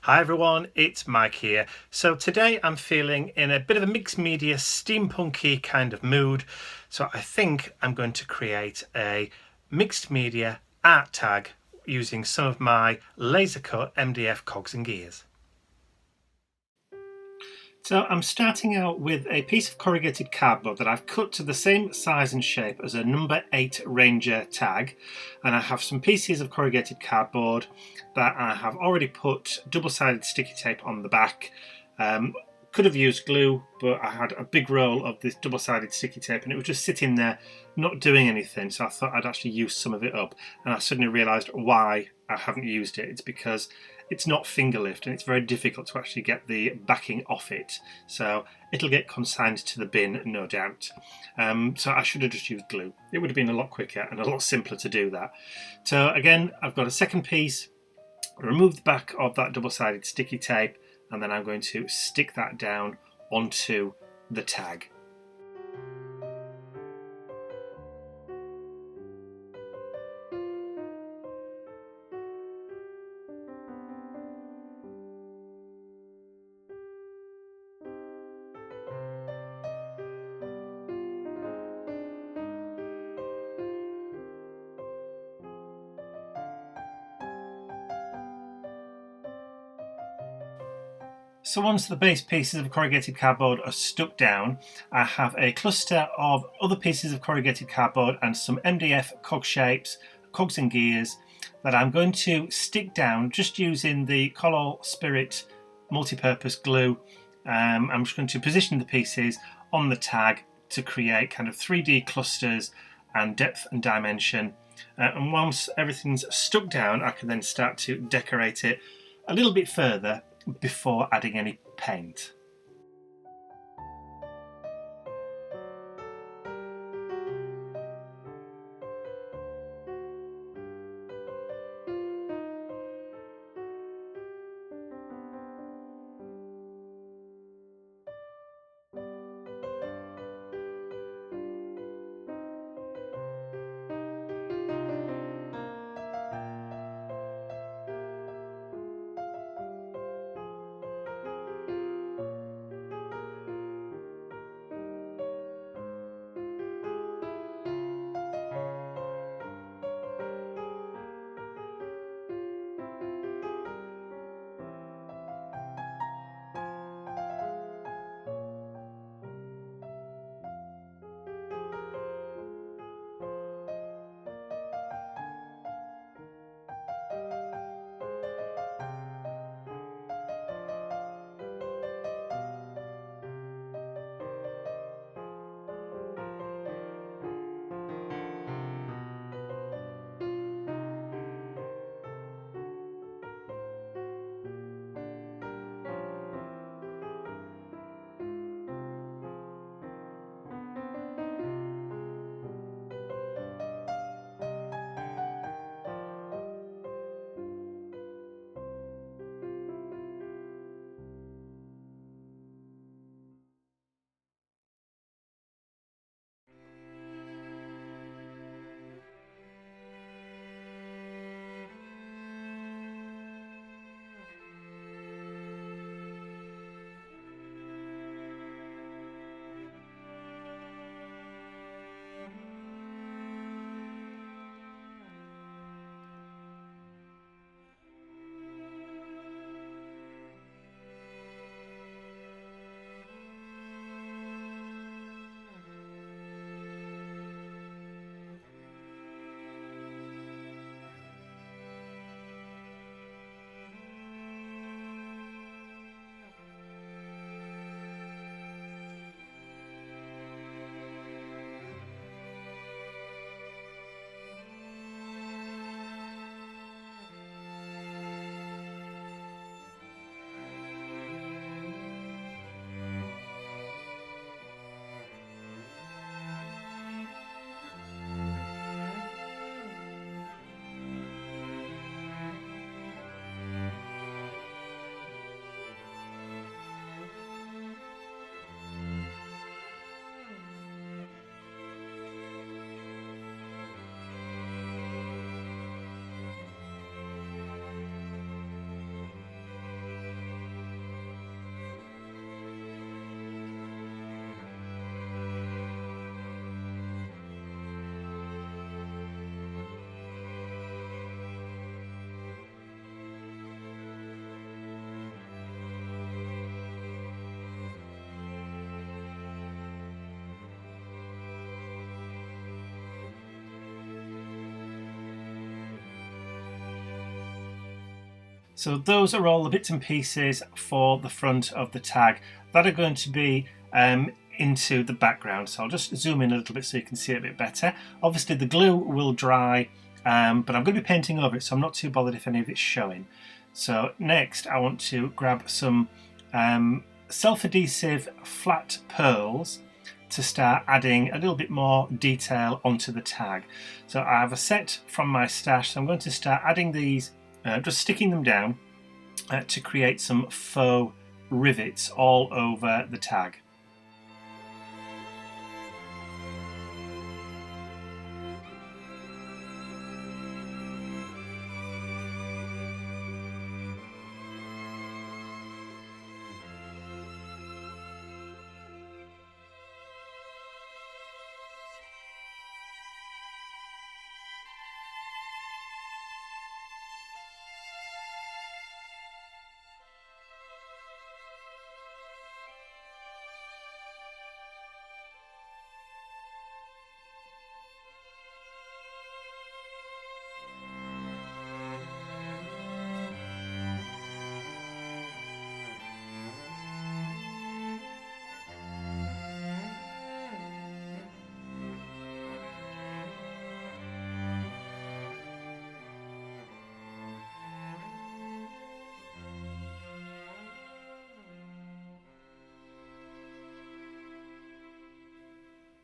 Hi everyone, it's Mike here. So today I'm feeling in a bit of a mixed media, steampunky kind of mood. So I think I'm going to create a mixed media art tag using some of my laser cut MDF cogs and gears. So I'm starting out with a piece of corrugated cardboard that I've cut to the same size and shape as a number 8 Ranger tag, and I have some pieces of corrugated cardboard that I have already put double-sided sticky tape on the back. Could have used glue, but I had a big roll of this double-sided sticky tape and it was just sitting there not doing anything, so I thought I'd actually use some of it up, and I suddenly realised why I haven't used it. It's because it's not finger lift and it's very difficult to actually get the backing off it, so it'll get consigned to the bin, no doubt. So I should have just used glue. It would have been a lot quicker and a lot simpler to do that. So again, I've got a second piece, remove the back of that double-sided sticky tape, and then I'm going to stick that down onto the tag. So once the base pieces of corrugated cardboard are stuck down, I have a cluster of other pieces of corrugated cardboard and some MDF cog shapes, cogs and gears that I'm going to stick down just using the Collol Spirit multi-purpose glue. I'm just going to position the pieces on the tag to create kind of 3D clusters and depth and dimension. And once everything's stuck down, I can then start to decorate it a little bit further before adding any paint. So those are all the bits and pieces for the front of the tag that are going to be into the background. So I'll just zoom in a little bit so you can see it a bit better. Obviously the glue will dry, but I'm going to be painting over it, so I'm not too bothered if any of it's showing. So next I want to grab some self-adhesive flat pearls to start adding a little bit more detail onto the tag. So I have a set from my stash, so I'm going to start adding these, just sticking them down to create some faux rivets all over the tag.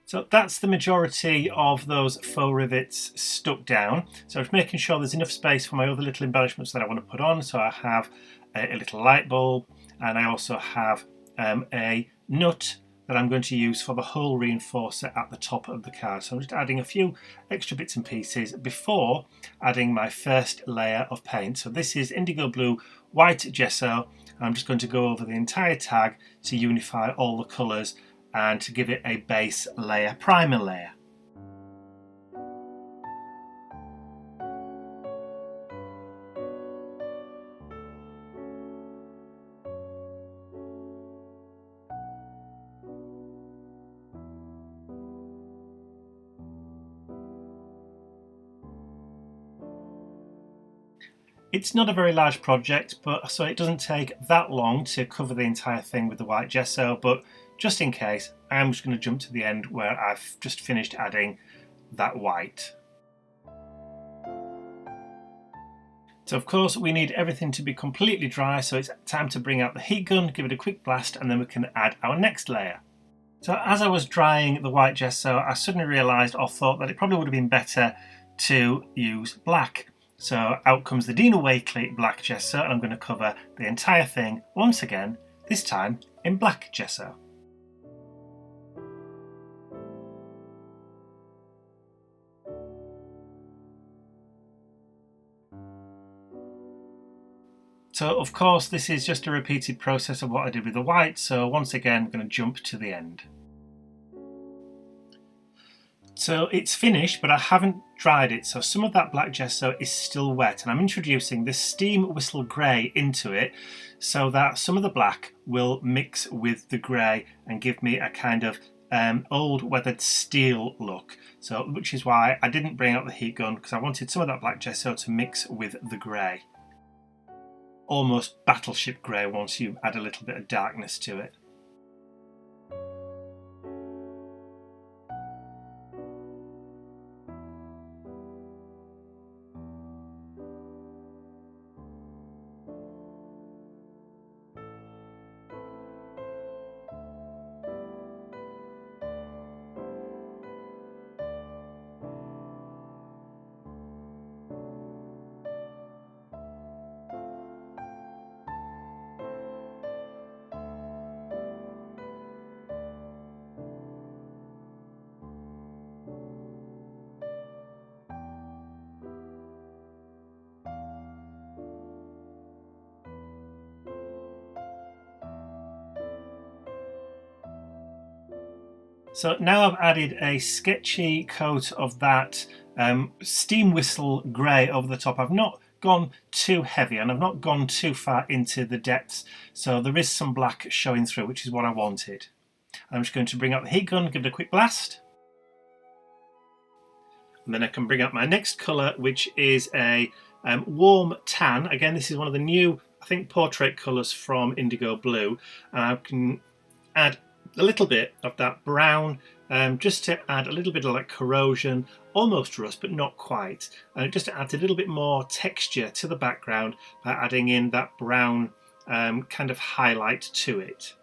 So that's the majority of those faux rivets stuck down. So I'm making sure there's enough space for my other little embellishments that I want to put on. So I have a little light bulb, and I also have a nut that I'm going to use for the hull reinforcer at the top of the card. So I'm just adding a few extra bits and pieces before adding my first layer of paint. So this is indigo blue white gesso. I'm just going to go over the entire tag to unify all the colours and to give it a base layer, primer layer. It's not a very large project, but so it doesn't take that long to cover the entire thing with the white gesso, but just in case, I'm just going to jump to the end where I've just finished adding that white. So of course we need everything to be completely dry, so it's time to bring out the heat gun, give it a quick blast, and then we can add our next layer. So as I was drying the white gesso, I suddenly realised or thought that it probably would have been better to use black. So out comes the Dina Wakley black gesso, and I'm going to cover the entire thing once again, this time in black gesso. So of course this is just a repeated process of what I did with the white, so once again I'm going to jump to the end. So it's finished, but I haven't dried it, so some of that black gesso is still wet, and I'm introducing this Steamwhistle Grey into it so that some of the black will mix with the grey and give me a kind of old weathered steel look. So which is why I didn't bring out the heat gun, because I wanted some of that black gesso to mix with the grey. Almost battleship grey once you add a little bit of darkness to it. So now I've added a sketchy coat of that Steamwhistle Grey over the top. I've not gone too heavy and I've not gone too far into the depths, so there is some black showing through, which is what I wanted. I'm just going to bring out the heat gun, give it a quick blast. And then I can bring out my next colour, which is a warm tan. Again, this is one of the new, I think, portrait colours from Indigo Blue, and I can add a little bit of that brown, just to add a little bit of like corrosion, almost rust, but not quite, and it just adds a little bit more texture to the background by adding in that brown kind of highlight to it.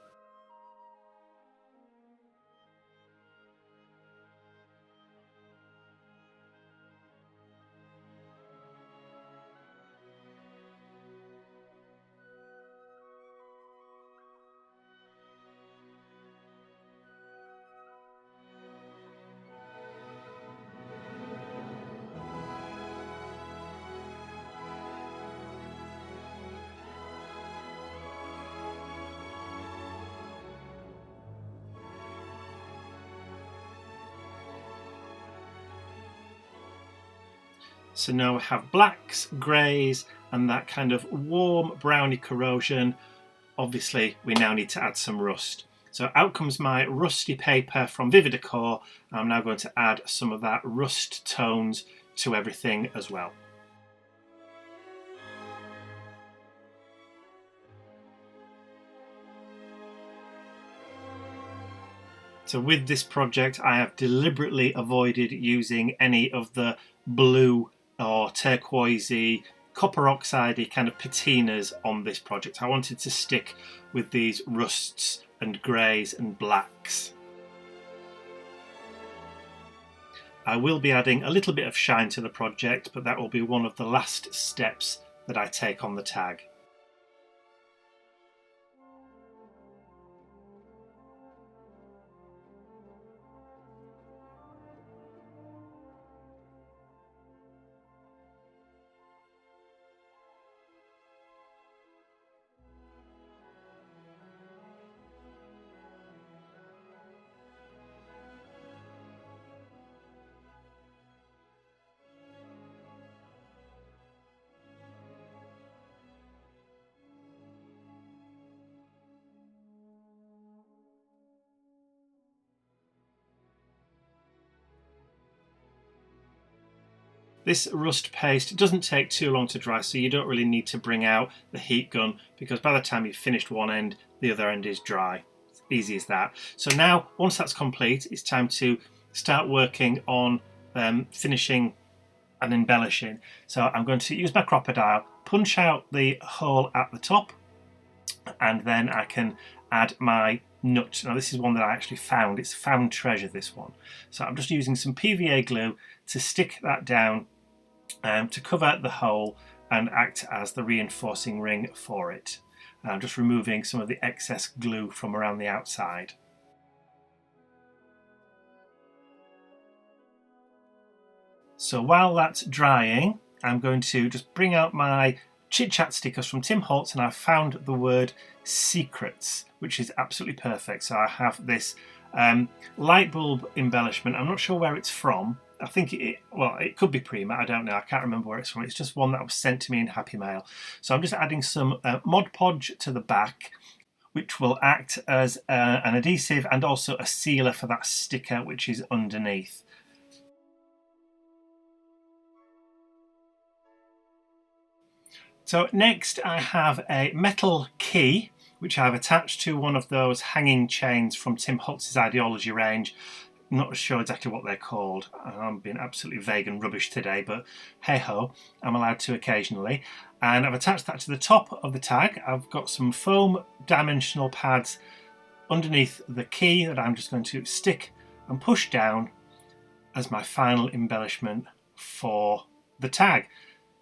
So now we have blacks, greys, and that kind of warm browny corrosion. Obviously, we now need to add some rust. So out comes my rusty paper from Vivid Decor. I'm now going to add some of that rust tones to everything as well. So with this project, I have deliberately avoided using any of the blue or turquoisey, copper oxidey kind of patinas on this project. I wanted to stick with these rusts and greys and blacks. I will be adding a little bit of shine to the project, but that will be one of the last steps that I take on the tag. This rust paste doesn't take too long to dry, so you don't really need to bring out the heat gun, because by the time you've finished one end, the other end is dry. It's easy as that. So now, once that's complete, it's time to start working on finishing and embellishing. So I'm going to use my crocodile, punch out the hole at the top, and then I can add my nut. Now this is one that I actually found. It's found treasure, this one. So I'm just using some PVA glue to stick that down to cover the hole and act as the reinforcing ring for it. And I'm just removing some of the excess glue from around the outside. So while that's drying, I'm going to just bring out my Chit Chat stickers from Tim Holtz, and I've found the word secrets, which is absolutely perfect. So I have this light bulb embellishment. I'm not sure where it's from. I think it could be Prima, I don't know, I can't remember where it's from. It's just one that was sent to me in Happy Mail. So I'm just adding some Mod Podge to the back, which will act as an adhesive and also a sealer for that sticker which is underneath. So next I have a metal key which I've attached to one of those hanging chains from Tim Holtz's Ideology range. I'm not sure exactly what they're called. I'm being absolutely vague and rubbish today, but hey ho, I'm allowed to occasionally. And I've attached that to the top of the tag. I've got some foam dimensional pads underneath the key that I'm just going to stick and push down as my final embellishment for the tag.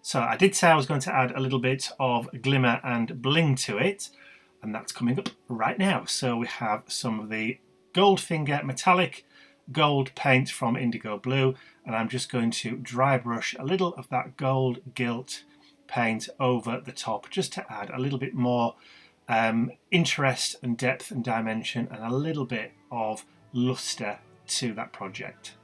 So I did say I was going to add a little bit of glimmer and bling to it, and that's coming up right now. So we have some of the Goldfinger metallic gold paint from Indigo Blue, and I'm just going to dry brush a little of that gold gilt paint over the top just to add a little bit more interest and depth and dimension and a little bit of luster to that project.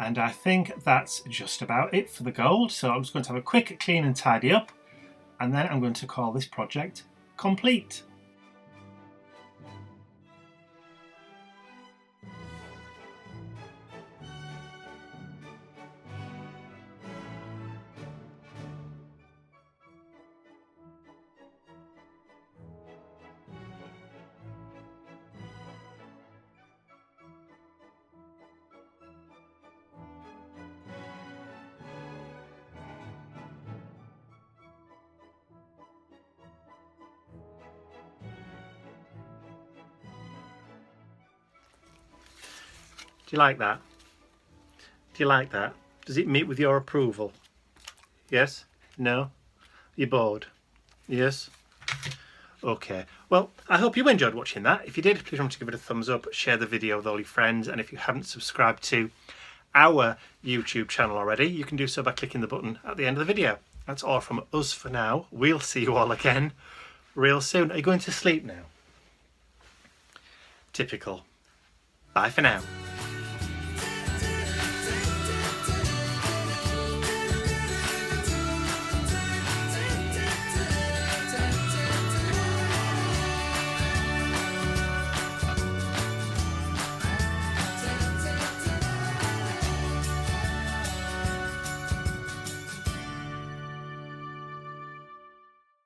And I think that's just about it for the gold. So I'm just going to have a quick clean and tidy up, and then I'm going to call this project complete. Do you like that? Do you like that? Does it meet with your approval? Yes? No? You're bored? Yes? Okay. Well, I hope you enjoyed watching that. If you did, please remember to give it a thumbs up, share the video with all your friends, and if you haven't subscribed to our YouTube channel already, you can do so by clicking the button at the end of the video. That's all from us for now. We'll see you all again real soon. Are you going to sleep now? Typical. Bye for now.